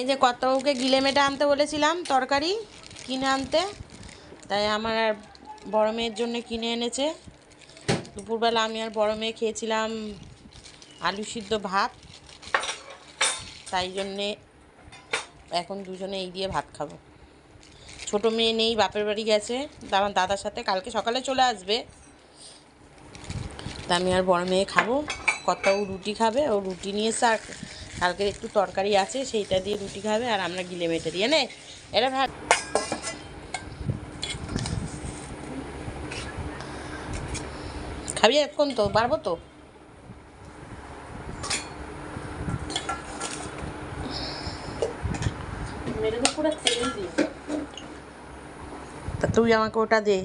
এই যে কর্তাবাবুকে গিলে মেটে আনতে বলেছিলাম তরকারি কিনে আনতে, তাই আমার আর বড় মেয়ের জন্য কিনে এনেছে। দুপুরবেলা আমি আর বড় মেয়ে খেয়েছিলাম আলু সিদ্ধ ভাত, তাই জন্যে এখন দুজনে এই দিয়ে ভাত খাবো। ছোটো মেয়ে নেই, বাপের বাড়ি গেছে আমার দাদার সাথে, কালকে সকালে চলে আসবে। তা আমি আর বড় মেয়ে খাবো, কর্তাবাবু রুটি খাবে, ও রুটি নিয়ে এসে আর কালকের একটু তরকারি আছে সেইটা দিয়ে রুটি খাবে, আর আমরা গিলে মেটে দিয়ে নে এটা ভাত খাবি এখন তো পারবো তো। তা তুই আমাকে ওটা দে।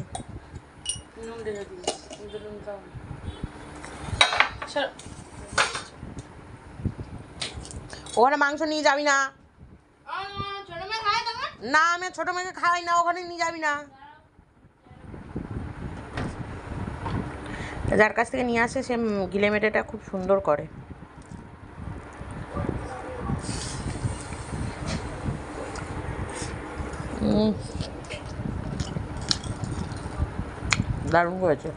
ওখানে মাংস নিয়ে যাবি না। না আমি ছোটো মেয়েকে খাওয়াই না, ওখানে নিয়ে যাবি না। যার কাছ থেকে নিয়ে আসে সে গিলে মেটেটা খুব সুন্দর করে। দারুণ করেছে।